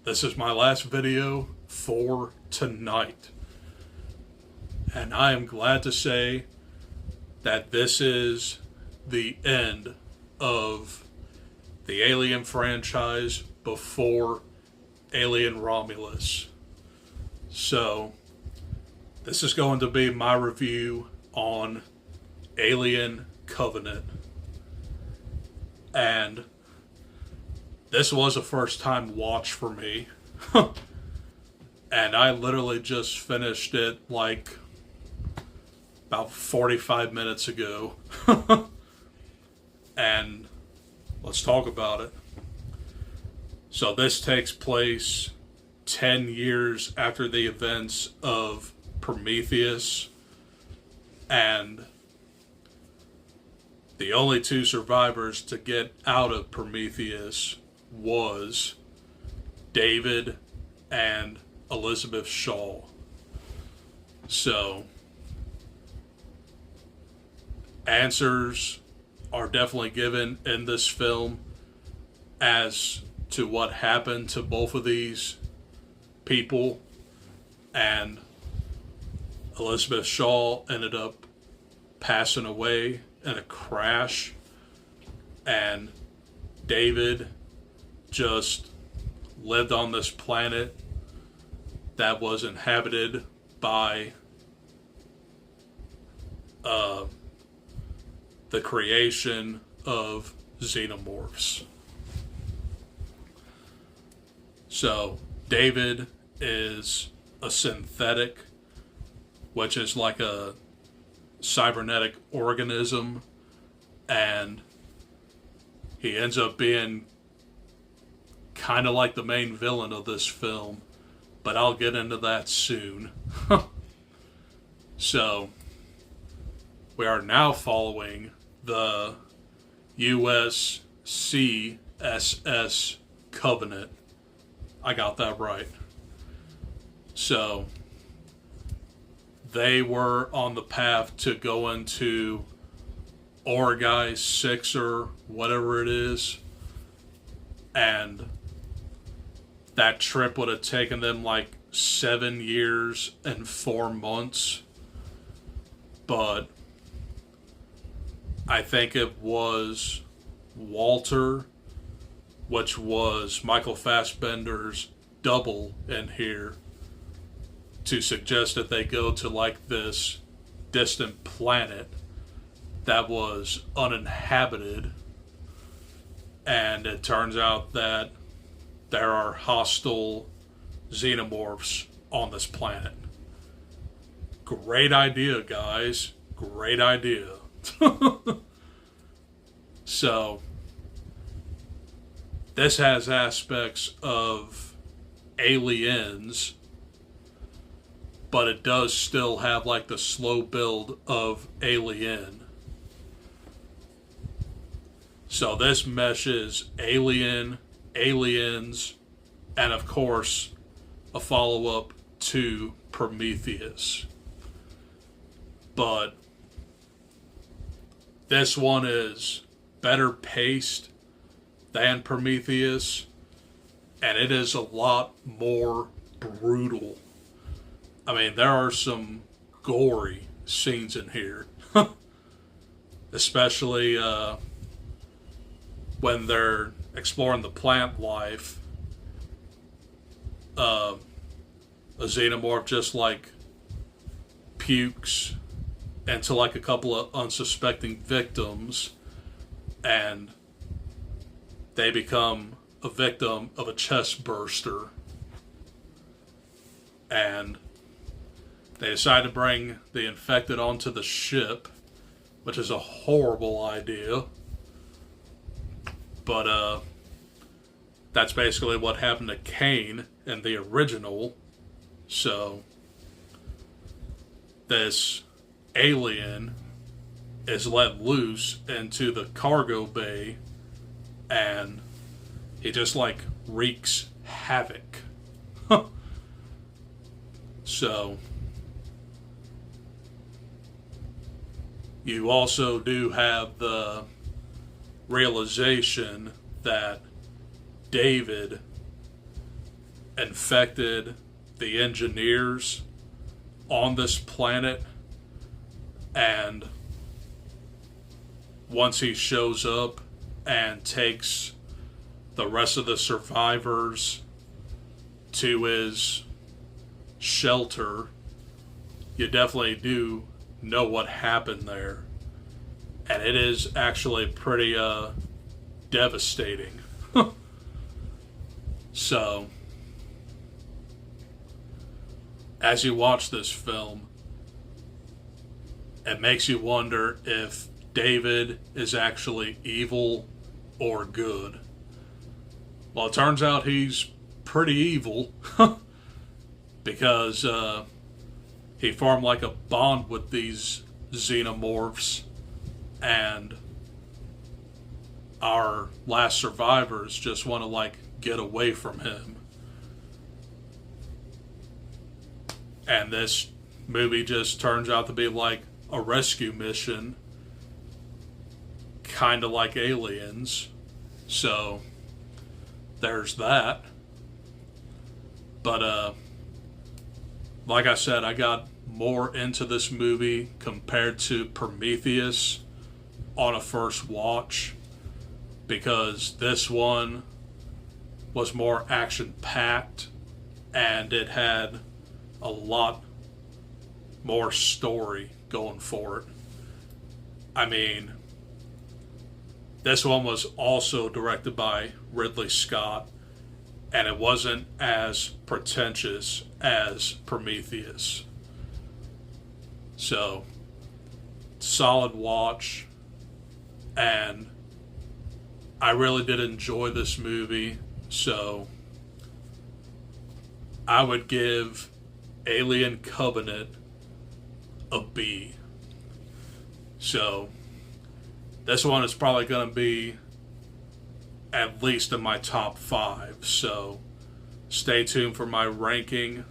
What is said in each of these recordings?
this is my last video for tonight. And I am glad to say that this is the end of the Alien franchise before Alien Romulus. So, this is going to be my review on Alien Covenant. And this was a first time watch for me. And I literally just finished it like about 45 minutes ago. And let's talk about it. So this takes place 10 years after the events of Prometheus, and the only two survivors to get out of Prometheus was David and Elizabeth Shaw. So, answers are definitely given in this film as to what happened to both of these people, and Elizabeth Shaw ended up passing away in a crash, and David just lived on this planet that was inhabited by the creation of xenomorphs. So David is a synthetic, which is like a cybernetic organism, and he ends up being kind of like the main villain of this film, but I'll get into that soon. So, we are now following the USCSS Covenant. I got that right. So, they were on the path to go into Orgai 6 or whatever it is, and that trip would have taken them like 7 years and 4 months, but I think it was Walter, which was Michael Fassbender's double in here, to suggest that they go to like this distant planet that was uninhabited, and it turns out that there are hostile xenomorphs on this planet. Great idea, guys. Great idea. So, this has aspects of Aliens, but it does still have like the slow build of Alien. So this meshes Alien, Aliens, and of course a follow-up to Prometheus. But this one is better paced than Prometheus, and it is a lot more brutal. I mean, there are some gory scenes in here. Especially when they're exploring the plant life. A xenomorph just like pukes into like a couple of unsuspecting victims, and they become a victim of a chest burster, and they decide to bring the infected onto the ship, which is a horrible idea, but that's basically what happened to Kane in the original. So this alien is let loose into the cargo bay, and he just like wreaks havoc. So you also do have the realization that David infected the engineers on this planet, and once he shows up and takes the rest of the survivors to his shelter, you definitely do know what happened there. And it is actually pretty devastating. So, as you watch this film, it makes you wonder if David is actually evil or good. Well, it turns out he's pretty evil because he formed like a bond with these xenomorphs, and our last survivors just want to like get away from him. And this movie just turns out to be like a rescue mission, kind of like Aliens. So there's that. But like I said, I got more into this movie compared to Prometheus on a first watch, because this one was more action packed and it had a lot more story going for it. I mean, this one was also directed by Ridley Scott, and it wasn't as pretentious as Prometheus. So, solid watch, and I really did enjoy this movie. So, I would give Alien Covenant a B. So, this one is probably going to be at least in my top 5. So, stay tuned for my ranking,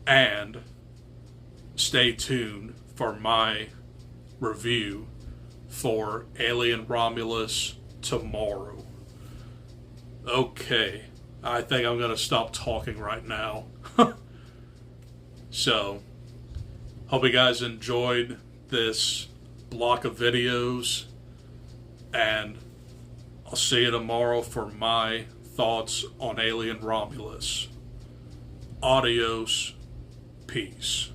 and stay tuned for my review for Alien Romulus tomorrow. Okay, I think I'm going to stop talking right now. So, hope you guys enjoyed this block of videos, and I'll see you tomorrow for my thoughts on Alien Romulus. Adios. Peace.